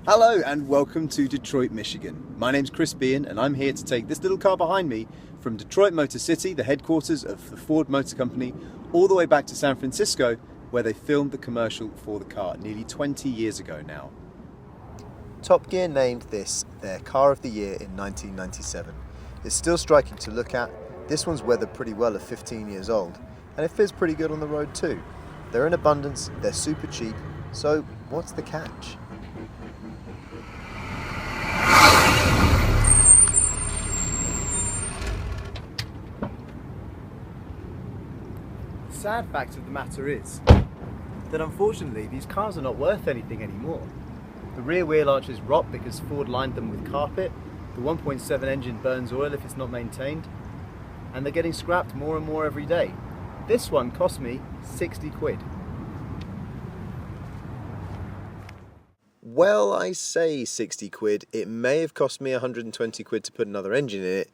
Hello and welcome to Detroit, Michigan. My name's Chris Behan and I'm here to take this little car behind me from Detroit Motor City, the headquarters of the Ford Motor Company, all the way back to San Francisco, where they filmed the commercial for the car nearly 20 years ago now. Top Gear named this their Car of the Year in 1997. It's still striking to look at. This one's weathered pretty well at 15 years old, and it feels pretty good on the road too. They're in abundance, they're super cheap, so what's the catch? The sad fact of the matter is that unfortunately these cars are not worth anything anymore. The rear wheel arches rot because Ford lined them with carpet, the 1.7 engine burns oil if it's not maintained, and they're getting scrapped more and more every day. This one cost me 60 quid. Well, I say 60 quid, it may have cost me 120 quid to put another engine in it,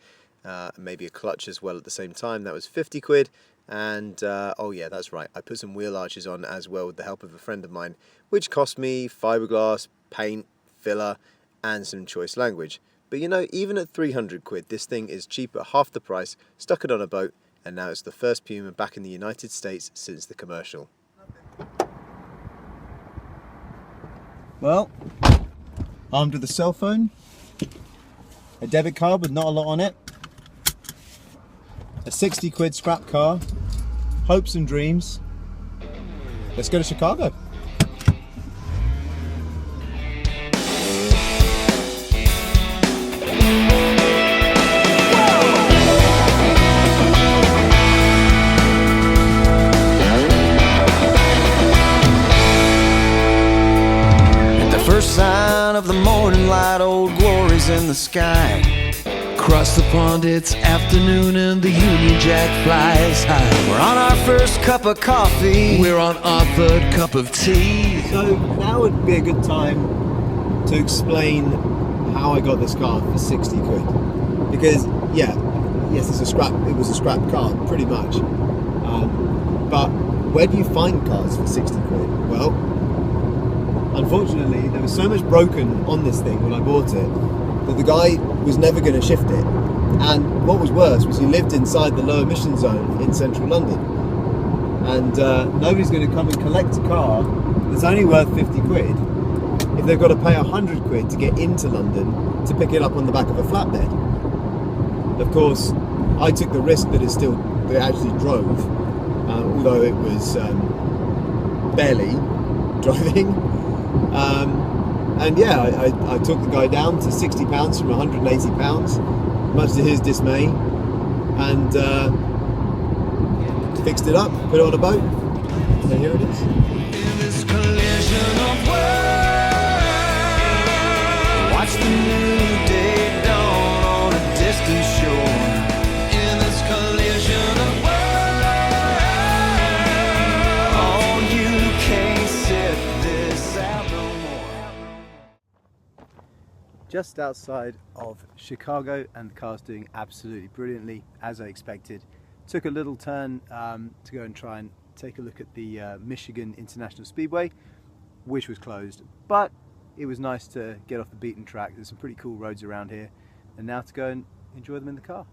maybe a clutch as well at the same time, that was 50 quid. And oh yeah, that's right, I put some wheel arches on as well with the help of a friend of mine, which cost me fiberglass, paint, filler and some choice language. But you know, even at 300 quid this thing is cheap at half the price, stuck it on a boat, and now it's the first Puma back in the United States since the commercial. Well, armed with a cell phone, a debit card with not a lot on it, a 60 quid scrap car, hopes and dreams. Let's go to Chicago. At the first sign of the morning light, Old Glory's in the sky. Across the pond it's afternoon and the Union Jack flies high. We're on our first cup of coffee, we're on our third cup of tea. So now would be a good time to explain how I got this car for 60 quid. Because yes, it was a scrap car, pretty much. But where do you find cars for 60 quid? Well, unfortunately there was so much broken on this thing when I bought it that the guy was never going to shift it. And what was worse was he lived inside the low emission zone in central London. And nobody's going to come and collect a car that's only worth 50 quid if they've got to pay 100 quid to get into London to pick it up on the back of a flatbed. Of course, I took the risk that it actually drove, although it was barely driving. And yeah, I took the guy down to £60 from £180, much to his dismay, and fixed it up, put it on a boat, and here it is. In this collision of worlds, watch the new day dawn on a distant shore. In this collision of worlds, oh, you can't sit this out no more. Just outside of Chicago, and the car's doing absolutely brilliantly, as I expected. Took a little turn to go and try and take a look at the Michigan International Speedway, which was closed, but it was nice to get off the beaten track. There's some pretty cool roads around here, and now to go and enjoy them in the car.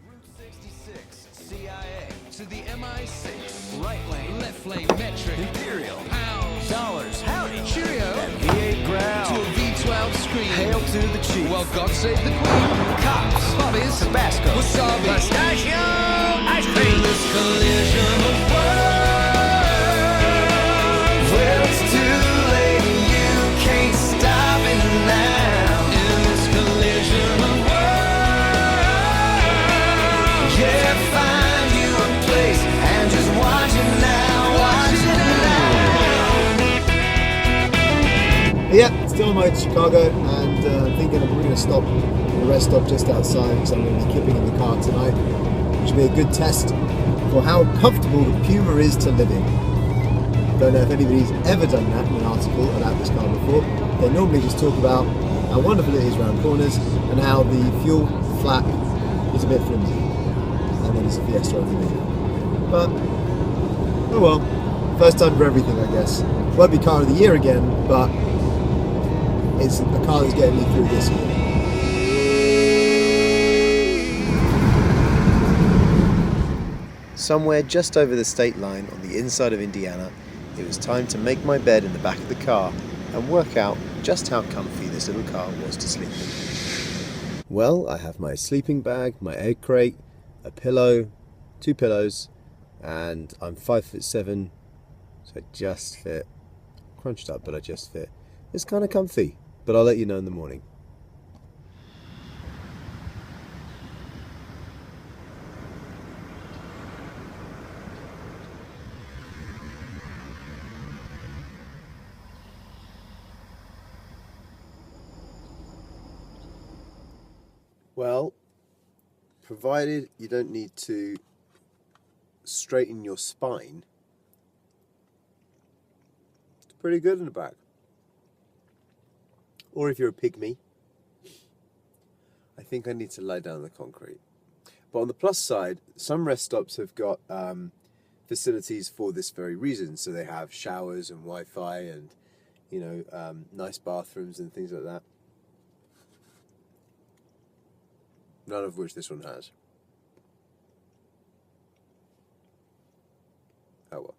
Route 66, CIA to the MI6, right lane, left lane, metric, imperial, pounds, dollars, howdy, cheerio, and V8 ground, to a V12 screen, hail to the chief, well God save the queen, cops, bobbies, Tabasco, wasabi, pistachio, ice cream. In this collision of worlds, well it's too late, you can't stop it now. In this collision of worlds, yeah, find you a place and just watch it now, watch it now. Yeah, still on my way to Chicago, and thinking we're going to stop at a rest stop just outside, because I'm going to be kipping in the car tonight, which will be a good test for how comfortable the Puma is to live in. Don't know if anybody's ever done that in an article about this car before. They normally just talk about how wonderful it is around corners and how the fuel flap is a bit flimsy, and then it's a Fiesta underneath. But oh well, first time for everything, I guess. Won't be car of the year again, but It's the car that's getting me through this morning. Somewhere just over the state line on the inside of Indiana, it was time to make my bed in the back of the car and work out just how comfy this little car was to sleep in. Well, I have my sleeping bag, my egg crate, a pillow, 2 pillows, and I'm 5'7", so I just fit. Crunched up, but I just fit. It's kind of comfy, but I'll let you know in the morning. Well, provided you don't need to straighten your spine, it's pretty good in the back. Or if you're a pygmy, I think I need to lie down on the concrete. But on the plus side, some rest stops have got facilities for this very reason. So they have showers and Wi-Fi and, nice bathrooms and things like that. None of which this one has. Oh well.